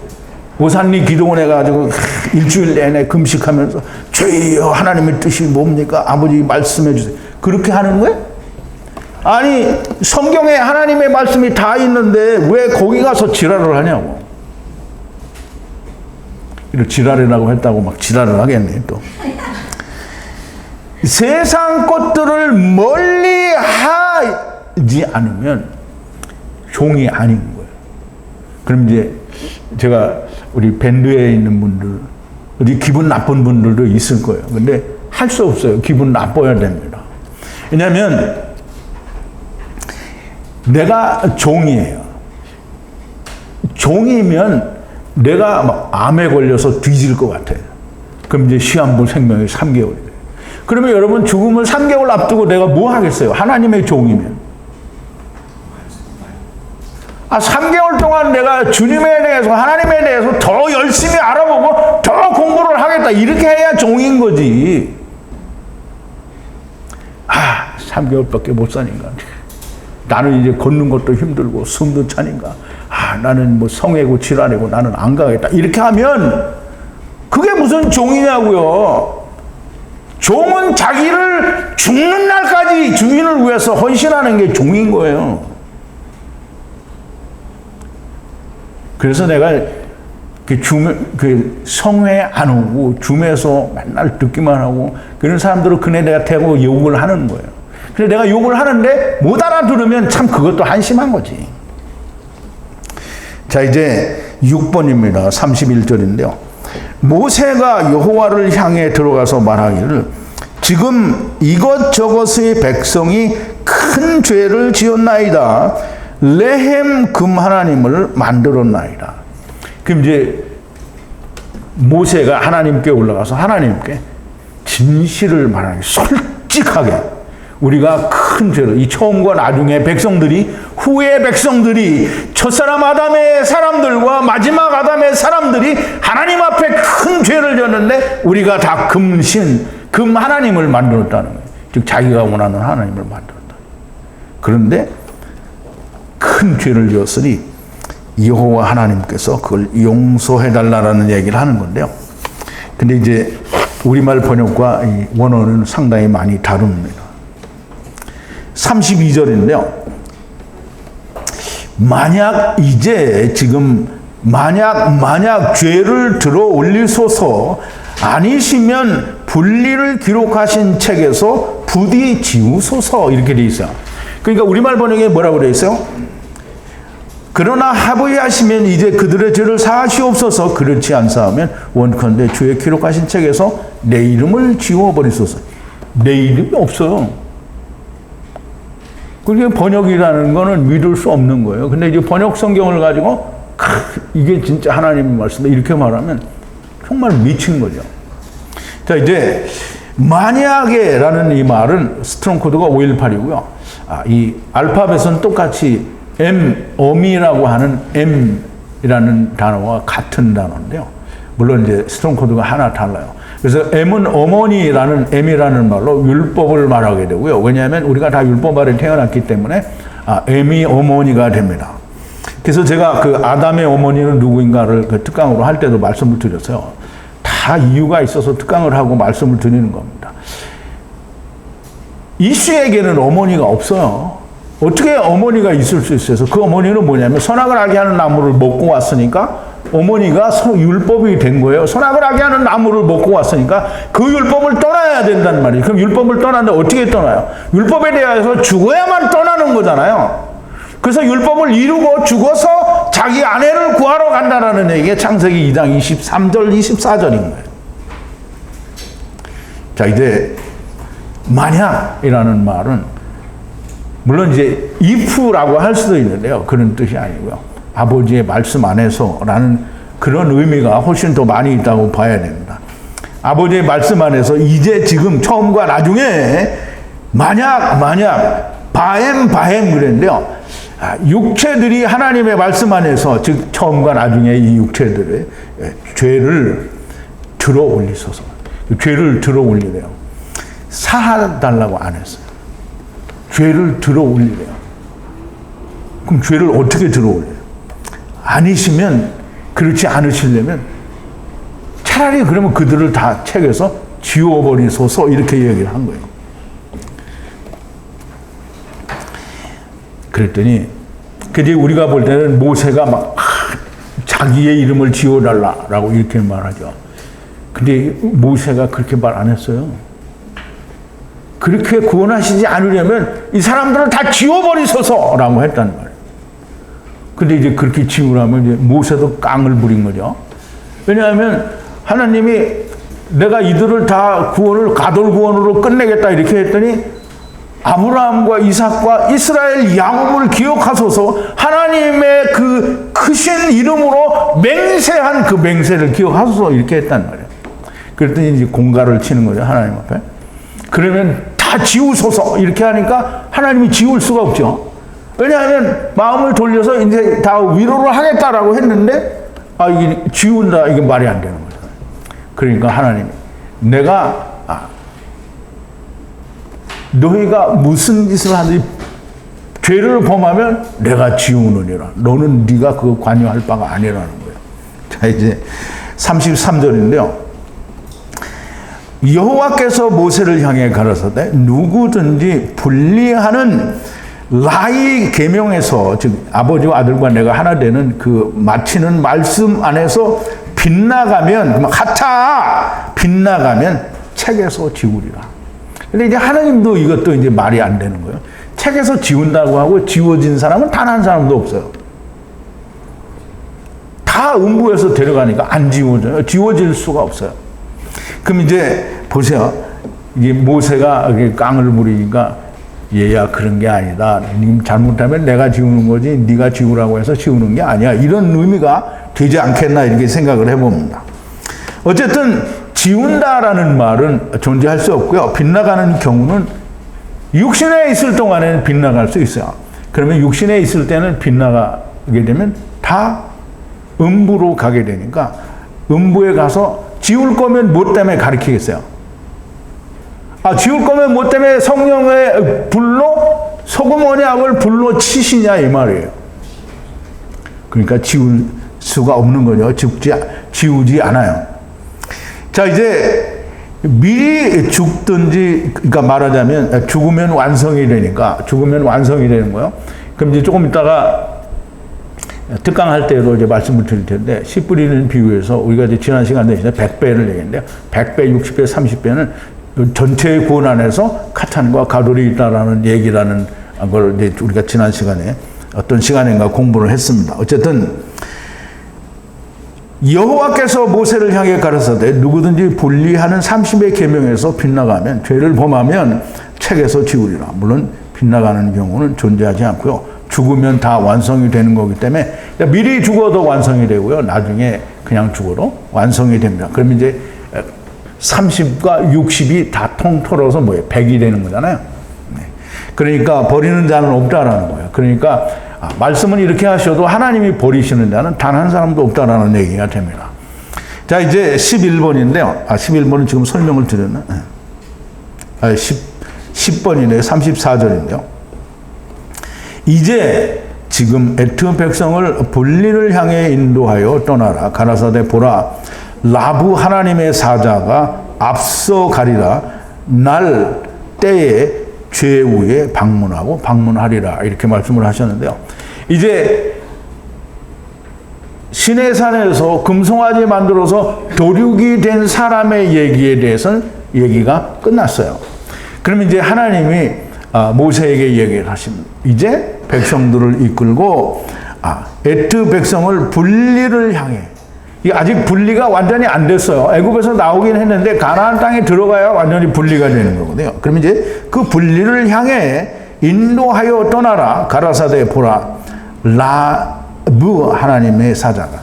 오산리 기도원에 가지고 일주일 내내 금식하면서 주여 하나님의 뜻이 뭡니까? 아버지 말씀해 주세요. 그렇게 하는 거예요? 아니 성경에 하나님의 말씀이 다 있는데 왜 거기 가서 지랄을 하냐고. 이렇게 지랄이라고 했다고 막 지랄을 하겠네 또. 세상 것들을 멀리 하지 않으면 종이 아닌 거예요. 그럼 이제 제가 우리 밴드에 있는 분들, 어디 기분 나쁜 분들도 있을 거예요. 근데 할 수 없어요. 기분 나빠야 됩니다. 왜냐하면 내가 종이에요. 종이면 내가 막 암에 걸려서 뒤질 것 같아요. 그럼 이제 시한부 생명이 3개월이 돼요. 그러면 여러분 죽음을 3개월 앞두고 내가 뭐 하겠어요? 하나님의 종이면. 3개월 동안 내가 주님에 대해서, 하나님에 대해서 더 열심히 알아보고 더 공부를 하겠다. 이렇게 해야 종인 거지. 3개월밖에 못 사니까. 나는 이제 걷는 것도 힘들고 숨도 차니까. 나는 뭐 성애고 질환이고 나는 안 가겠다. 이렇게 하면 그게 무슨 종이냐고요. 종은 자기를 죽는 날까지 주인을 위해서 헌신하는 게 종인 거예요. 그래서 내가 성회에 안 오고 줌에서 맨날 듣기만 하고 그런 사람들은 그네 내가 대고 욕을 하는 거예요. 그래서 내가 욕을 하는데 못 알아들으면 참 그것도 한심한 거지. 자, 이제 6번입니다. 31절인데요. 모세가 여호와를 향해 들어가서 말하기를 지금 이것저것의 백성이 큰 죄를 지었나이다. 레헴 금 하나님을 만들었나이다. 그럼 이제 모세가 하나님께 올라가서 하나님께 진실을 말하는, 솔직하게 우리가 큰 죄를, 이 처음과 나중에 백성들이, 후의 백성들이, 첫사람 아담의 사람들과 마지막 아담의 사람들이 하나님 앞에 큰 죄를 지었는데 우리가 다 금 하나님을 만들었다는 거예요. 즉 자기가 원하는 하나님을 만들었다. 그런데 큰 죄를 지었으니 여호와 하나님께서 그걸 용서해달라는 얘기를 하는 건데요. 근데 이제 우리말 번역과 이 원어는 상당히 많이 다릅니다. 32절인데요. 만약 죄를 들어 올리소서 아니시면 분리를 기록하신 책에서 부디 지우소서 이렇게 돼 있어요. 그러니까 우리말 번역에 뭐라고 돼 있어요? 그러나 하부하시면 이제 그들의 죄를 사하시옵소서. 그렇지 않사하면 원컨대 주의 기록하신 책에서 내 이름을 지워버리소서. 내 이름이 없어요. 그게 번역이라는 거는 믿을 수 없는 거예요. 근데 이제 번역 성경을 가지고 이게 진짜 하나님의 말씀이다 이렇게 말하면 정말 미친 거죠. 자, 이제 만약에 라는 이 말은 스트롱 코드가 518이고요. 이 알파벳은 똑같이 엄이라고 하는 M이라는 단어와 같은 단어인데요. 물론 이제 스트롱 코드가 하나 달라요. 그래서 M은 어머니라는 M이라는 말로 율법을 말하게 되고요. 왜냐하면 우리가 다 율법 아래 태어났기 때문에 M이 어머니가 됩니다. 그래서 제가 그 아담의 어머니는 누구인가를 그 특강으로 할 때도 말씀을 드렸어요. 다 이유가 있어서 특강을 하고 말씀을 드리는 겁니다. 이슈에게는 어머니가 없어요. 어떻게 어머니가 있을 수 있어요? 그 어머니는 뭐냐면 선악을 알게 하는 나무를 먹고 왔으니까 어머니가 율법이 된 거예요. 손아귀하게 하는 나무를 먹고 왔으니까 그 율법을 떠나야 된다는 말이에요. 그럼 율법을 떠나는데 어떻게 떠나요? 율법에 대해서 죽어야만 떠나는 거잖아요. 그래서 율법을 이루고 죽어서 자기 아내를 구하러 간다라는 얘기가 창세기 2장 23절 24절인 거예요. 자, 이제 만약이라는 말은 물론 이제 if라고 할 수도 있는데요. 그런 뜻이 아니고요. 아버지의 말씀 안에서라는 그런 의미가 훨씬 더 많이 있다고 봐야 됩니다. 아버지의 말씀 안에서 이제 지금 처음과 나중에 만약 바햄 그랬는데요. 육체들이 하나님의 말씀 안에서 즉 처음과 나중에 이 육체들의 죄를 들어 올리소서. 죄를 들어 올리래요. 사하달라고 안 했어요. 죄를 들어 올리래요. 그럼 죄를 어떻게 들어 올려요? 아니시면, 그렇지 않으시려면 차라리 그러면 그들을 다 책에서 지워버리소서 이렇게 얘기를 한 거예요. 그랬더니 이제 우리가 볼 때는 모세가 막 자기의 이름을 지워달라라고 이렇게 말하죠. 근데 모세가 그렇게 말 안 했어요. 그렇게 구원하시지 않으려면 이 사람들을 다 지워버리소서라고 했단 말이에요. 근데 이제 그렇게 지우라면 이제 모세도 깡을 부린 거죠. 왜냐하면 하나님이 내가 이들을 다 구원을 가돌 구원으로 끝내겠다 이렇게 했더니 아브라함과 이삭과 이스라엘 야곱을 기억하소서 하나님의 그 크신 이름으로 맹세한 그 맹세를 기억하소서 이렇게 했단 말이에요. 그랬더니 이제 공갈을 치는 거죠. 하나님 앞에. 그러면 다 지우소서 이렇게 하니까 하나님이 지울 수가 없죠. 왜냐하면 마음을 돌려서 이제 다 위로를 하겠다라고 했는데 이게 지운다 이게 말이 안 되는 거죠. 그러니까 하나님이 내가 너희가 무슨 짓을 하든지 죄를 범하면 내가 지우느니라. 너는 네가 그거 관여할 바가 아니라는 거예요. 자, 이제 33절인데요. 여호와께서 모세를 향해 가라사대 누구든지 분리하는 라이 계명에서 즉 아버지와 아들과 내가 하나 되는 그 마치는 말씀 안에서 빗나가면 하차 빗나가면 책에서 지우리라. 근데 이제 하나님도 이것도 이제 말이 안 되는 거예요. 책에서 지운다고 하고 지워진 사람은 단 한 사람도 없어요. 다 음부에서 데려가니까 안 지워져요. 지워질 수가 없어요. 그럼 이제 보세요. 이게 모세가 깡을 부리니까 얘야 그런 게 아니다. 님 잘못하면 내가 지우는 거지 네가 지우라고 해서 지우는 게 아니야. 이런 의미가 되지 않겠나 이렇게 생각을 해봅니다. 어쨌든 지운다라는 말은 존재할 수 없고요. 빗나가는 경우는 육신에 있을 동안에는 빗나갈 수 있어요. 그러면 육신에 있을 때는 빗나가게 되면 다 음부로 가게 되니까 음부에 가서 지울 거면 뭐 때문에 가르치겠어요? 지울 거면 뭐 때문에 성령의 불로 소금 언약을 불로 치시냐 이 말이에요. 그러니까 지울 수가 없는 거죠. 지우지 않아요. 자, 이제 미리 죽든지, 그러니까 말하자면 죽으면 완성이 되니까, 죽으면 완성이 되는 거예요. 그럼 이제 조금 있다가 특강할 때도 이제 말씀을 드릴 텐데, 씨 뿌리는 비유에서 우리가 이제 지난 시간에 100배를 얘기했는데요. 100배, 60배, 30배는 전체의 구원 안에서 카탄과 가돌이 있다라는 얘기라는 걸 이제 우리가 지난 시간에 어떤 시간인가 공부를 했습니다. 어쨌든 여호와께서 모세를 향해 가라사대 누구든지 분리하는 30의 계명에서 빗나가면 죄를 범하면 책에서 지우리라. 물론 빗나가는 경우는 존재하지 않고요. 죽으면 다 완성이 되는 거기 때문에 미리 죽어도 완성이 되고요. 나중에 그냥 죽어도 완성이 됩니다. 그럼 이제 30과 60이 다 통틀어서 뭐예요? 100이 되는 거잖아요. 그러니까 버리는 자는 없다라는 거예요. 그러니까 말씀은 이렇게 하셔도 하나님이 버리시는 자는 단 한 사람도 없다라는 얘기가 됩니다. 자, 이제 11번인데요. 11번은 지금 설명을 드렸나? 10번이네요. 34절인데요. 이제 지금 애굽 백성을 분리를 향해 인도하여 떠나라. 가라사대 보라. 라부 하나님의 사자가 앞서 가리라. 날 때에 죄우에 방문하고 방문하리라. 이렇게 말씀을 하셨는데요. 이제 시내산에서 금송아지 만들어서 도륙이 된 사람의 얘기에 대해서는 얘기가 끝났어요. 그러면 이제 하나님이 모세에게 얘기를 하십니다. 이제 백성들을 이끌고 에트 백성을 분리를 향해, 아직 분리가 완전히 안 됐어요. 애굽에서 나오긴 했는데 가나안 땅에 들어가야 완전히 분리가 되는 거거든요. 그럼 이제 그 분리를 향해 인도하여 떠나라. 가라사대 보라. 라브 하나님의 사자가.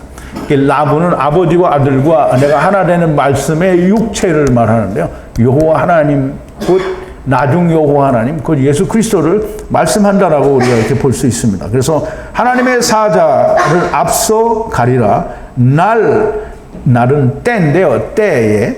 라브는 아버지와 아들과 내가 하나 되는 말씀의 육체를 말하는데요. 여호와 하나님 곧 나중 여호와 하나님 곧 예수 그리스도를 말씀한다라고 우리가 이렇게 볼 수 있습니다. 그래서 하나님의 사자를 앞서 가리라. 날은 때인데요. 때에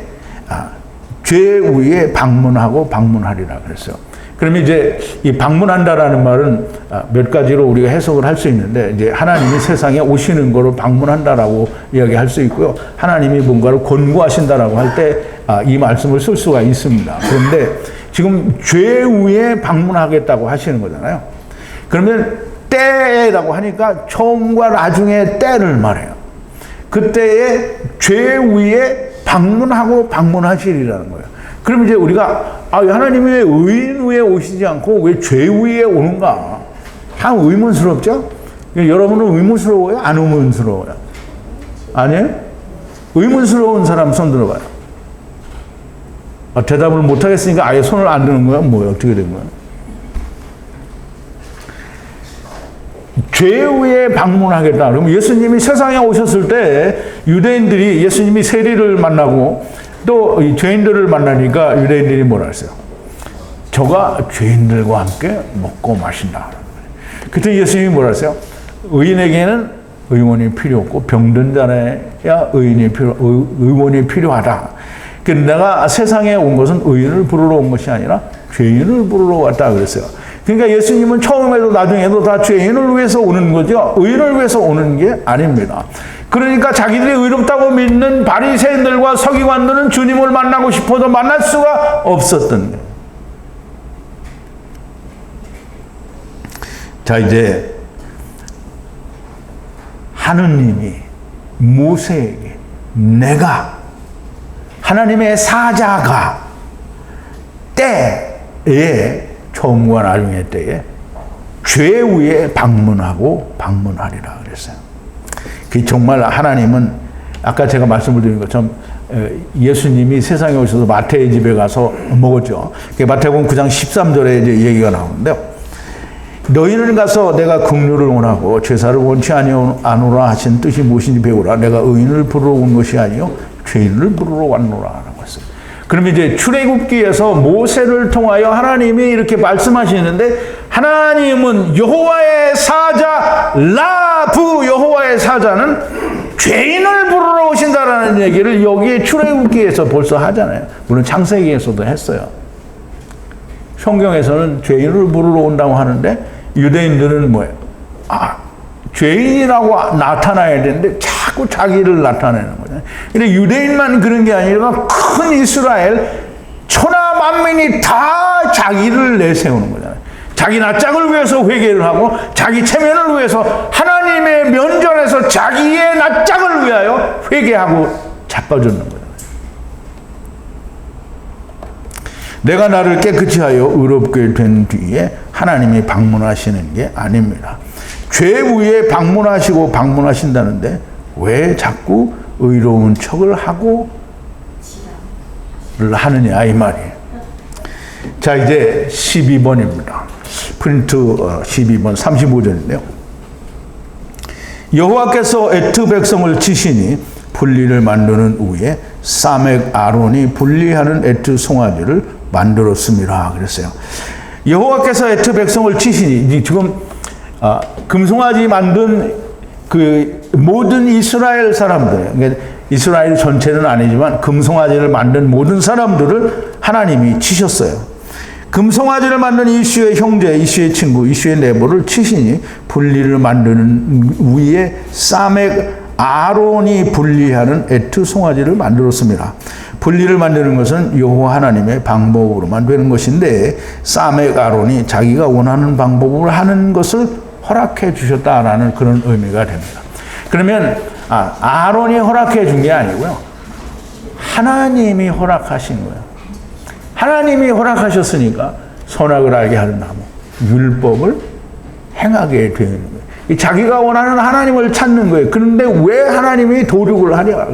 죄 위에 방문하고 방문하리라 그랬어요. 그러면 이제 이 방문한다라는 말은 몇 가지로 우리가 해석을 할 수 있는데, 이제 하나님이 세상에 오시는 거로 방문한다라고 이야기할 수 있고요. 하나님이 뭔가를 권고하신다라고 할 때 이 말씀을 쓸 수가 있습니다. 그런데 지금 죄 위에 방문하겠다고 하시는 거잖아요. 그러면 때라고 하니까 처음과 나중에 때를 말해요. 그때에 죄 위에 방문하고 방문하시리라는 거예요. 그럼 이제 우리가 하나님이 왜 의인 위에 오시지 않고 왜 죄 위에 오는가? 참 의문스럽죠? 여러분은 의문스러워요? 안 의문스러워요? 아니에요? 의문스러운 사람 손 들어봐요. 대답을 못 하겠으니까 아예 손을 안 드는 거야? 뭐야? 어떻게 된 거야? 죄 위에 방문하겠다. 그럼 예수님이 세상에 오셨을 때 유대인들이 예수님이 세리를 만나고 또 이 죄인들을 만나니까 유대인들이 뭐라 했어요? 저가 죄인들과 함께 먹고 마신다. 그때 예수님이 뭐라 했어요? 의인에게는 의원이 필요 없고 병든 자에야 의원이 필요하다. 내가 세상에 온 것은 의인을 부르러 온 것이 아니라 죄인을 부르러 왔다 그랬어요. 그러니까 예수님은 처음에도 나중에도 다 죄인을 위해서 오는 거죠. 의인을 위해서 오는 게 아닙니다. 그러니까 자기들이 의롭다고 믿는 바리새인들과 서기관들은 주님을 만나고 싶어도 만날 수가 없었던 거예요. 자, 이제 하느님이 모세에게 내가 하나님의 사자가 때에 처음과 나중의 때에 죄 위에 방문하고 방문하리라 그랬어요. 그 정말 하나님은 아까 제가 말씀을 드린 것처럼 예수님이 세상에 오셔서 마태의 집에 가서 먹었죠. 마태복음 9장 13절에 이제 얘기가 나오는데요. 너희는 가서 내가 긍휼을 원하고 제사를 원치 아니오라 하신 뜻이 무엇인지 배우라. 내가 의인을 부르러 온 것이 아니요 죄인을 부르러 왔노라라고 했어요. 그럼 이제 출애굽기에서 모세를 통하여 하나님이 이렇게 말씀하시는데, 하나님은 여호와의 사자 라부 여호와의 사자는 죄인을 부르러 오신다라는 얘기를 여기에 출애굽기에서 벌써 하잖아요. 물론 창세기에서도 했어요. 성경에서는 죄인을 부르러 온다고 하는데 유대인들은 뭐예요? 죄인이라고 나타나야 되는데 자꾸 자기를 나타내는 거잖아요. 근데 유대인만 그런 게 아니라 큰 이스라엘 천하 만민이 다 자기를 내세우는 거잖아요. 자기 낯짝을 위해서 회개를 하고 자기 체면을 위해서 하나님의 면전에서 자기의 낯짝을 위하여 회개하고 자빠졌는 거잖아요. 내가 나를 깨끗이 하여 의롭게 된 뒤에 하나님이 방문하시는 게 아닙니다. 죄 위에 방문하시고 방문하신다는데 왜 자꾸 의로운 척을 하고 하느냐 이 말이에요. 자, 이제 12번입니다. 프린트 12번 35절인데요. 여호와께서 에트 백성을 치시니 분리를 만드는 후에 사맥 아론이 분리하는 에트 송아지를 만들었습니다. 그랬어요. 여호와께서 에트 백성을 치시니, 지금 금송아지 만든 그 모든 이스라엘 사람들, 그러니까 이스라엘 전체는 아니지만 금송아지를 만든 모든 사람들을 하나님이 치셨어요. 금송아지를 만든 이슈의 형제, 이슈의 친구, 이슈의 내부를 치시니 분리를 만드는 위에 사맥 아론이 분리하는 에트 송아지를 만들었습니다. 분리를 만드는 것은 여호와 하나님의 방법으로만 되는 것인데 사맥 아론이 자기가 원하는 방법으로 하는 것을 허락해 주셨다라는 그런 의미가 됩니다. 그러면 아론이 허락해 준 게 아니고요. 하나님이 허락하신 거예요. 하나님이 허락하셨으니까 선악을 알게 하는 나무, 율법을 행하게 되는 거예요. 자기가 원하는 하나님을 찾는 거예요. 그런데 왜 하나님이 도륙을 하냐?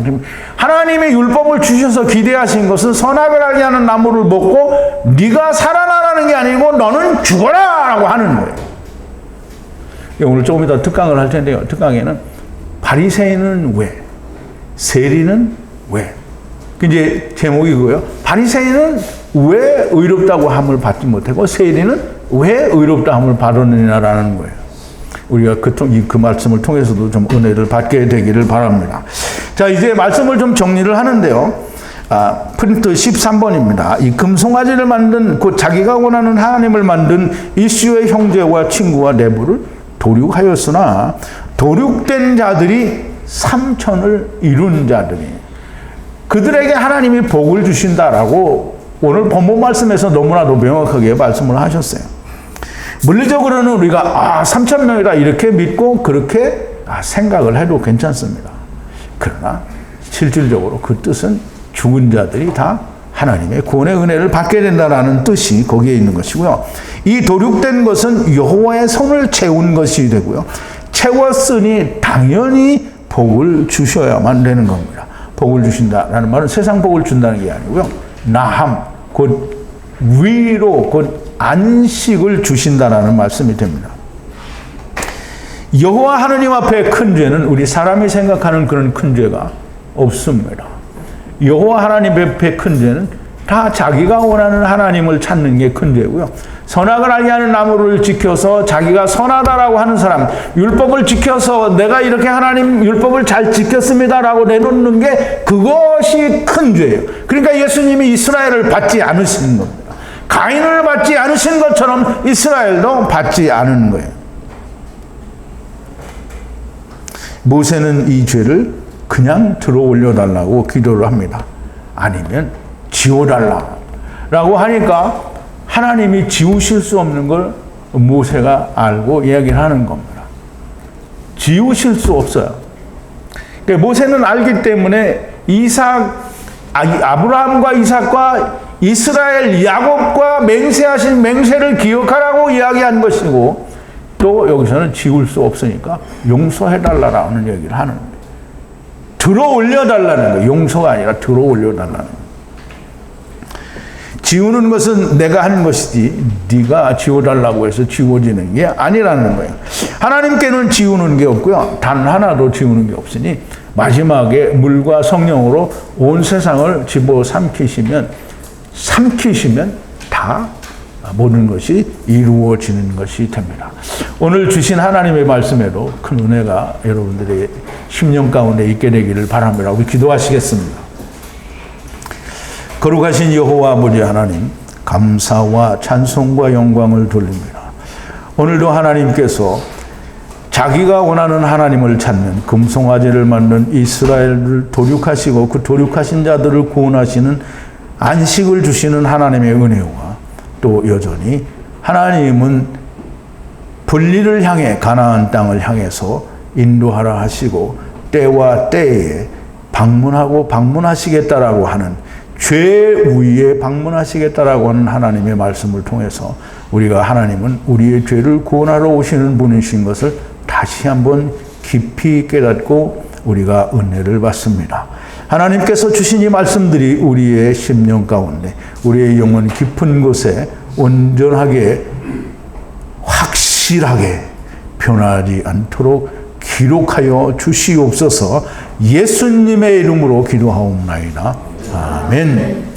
하나님이 율법을 주셔서 기대하신 것은 선악을 알게 하는 나무를 먹고 네가 살아나라는 게 아니고 너는 죽어라! 라고 하는 거예요. 오늘 조금 이따 특강을 할 텐데요. 특강에는 바리새인은 왜? 세리는 왜? 이제 제목이 그거예요. 바리새인은 왜 의롭다고 함을 받지 못하고 세리는 왜 의롭다 함을 받았느냐라는 거예요. 우리가 그 말씀을 통해서도 좀 은혜를 받게 되기를 바랍니다. 자, 이제 말씀을 좀 정리를 하는데요. 프린트 13번입니다. 이 금송아지를 만든, 곧 자기가 원하는 하나님을 만든 이슈의 형제와 친구와 내부를 도륙하였으나 도륙된 자들이 3천을 이룬 자들이 그들에게 하나님이 복을 주신다라고 오늘 본문 말씀에서 너무나도 명확하게 말씀을 하셨어요. 물리적으로는 우리가 3천 명이다 이렇게 믿고 그렇게 생각을 해도 괜찮습니다. 그러나 실질적으로 그 뜻은 죽은 자들이 다 하나님의 구원의 은혜를 받게 된다는 뜻이 거기에 있는 것이고요. 이 도륙된 것은 여호와의 손을 채운 것이 되고요. 채웠으니 당연히 복을 주셔야만 되는 겁니다. 복을 주신다라는 말은 세상 복을 준다는 게 아니고요. 나함, 곧 위로, 곧 안식을 주신다라는 말씀이 됩니다. 여호와 하느님 앞에 큰 죄는 우리 사람이 생각하는 그런 큰 죄가 없습니다. 여호와 하나님 앞에 큰 죄는 다 자기가 원하는 하나님을 찾는 게 큰 죄고요. 선악을 알게 하는 나무를 지켜서 자기가 선하다라고 하는 사람, 율법을 지켜서 내가 이렇게 하나님 율법을 잘 지켰습니다라고 내놓는 게 그것이 큰 죄예요. 그러니까 예수님이 이스라엘을 받지 않으신 겁니다. 가인을 받지 않으신 것처럼 이스라엘도 받지 않은 거예요. 모세는 이 죄를 그냥 들어 올려달라고 기도를 합니다. 아니면 지워달라고 하니까 하나님이 지우실 수 없는 걸 모세가 알고 이야기를 하는 겁니다. 지우실 수 없어요. 그러니까 모세는 알기 때문에 아브라함과 이삭과 이스라엘 야곱과 맹세하신 맹세를 기억하라고 이야기한 것이고, 또 여기서는 지울 수 없으니까 용서해달라는 얘기를 하는 거예요. 들어 올려달라는 거예요. 용서가 아니라 들어 올려달라는 거예요. 지우는 것은 내가 하는 것이지 네가 지워달라고 해서 지워지는 게 아니라는 거예요. 하나님께는 지우는 게 없고요. 단 하나도 지우는 게 없으니 마지막에 물과 성령으로 온 세상을 집어삼키시면 다 모든 것이 이루어지는 것이 됩니다. 오늘 주신 하나님의 말씀에도 큰 은혜가 여러분들의 심령 가운데 있게 되기를 바랍니다. 우리 기도하시겠습니다. 거룩하신 여호와 아버지 하나님, 감사와 찬송과 영광을 돌립니다. 오늘도 하나님께서 자기가 원하는 하나님을 찾는 금송아지를 만든 이스라엘을 도륙하시고 그 도륙하신 자들을 구원하시는 안식을 주시는 하나님의 은혜와 또 여전히 하나님은 분리를 향해 가나안 땅을 향해서 인도하라 하시고 때와 때에 방문하시겠다라고 하는 죄 위에 방문하시겠다라고 하는 하나님의 말씀을 통해서 우리가 하나님은 우리의 죄를 구원하러 오시는 분이신 것을 다시 한번 깊이 깨닫고 우리가 은혜를 받습니다. 하나님께서 주신 이 말씀들이 우리의 심령 가운데 우리의 영혼 깊은 곳에 온전하게 확실하게 변하지 않도록 기록하여 주시옵소서. 예수님의 이름으로 기도하옵나이다. 아멘.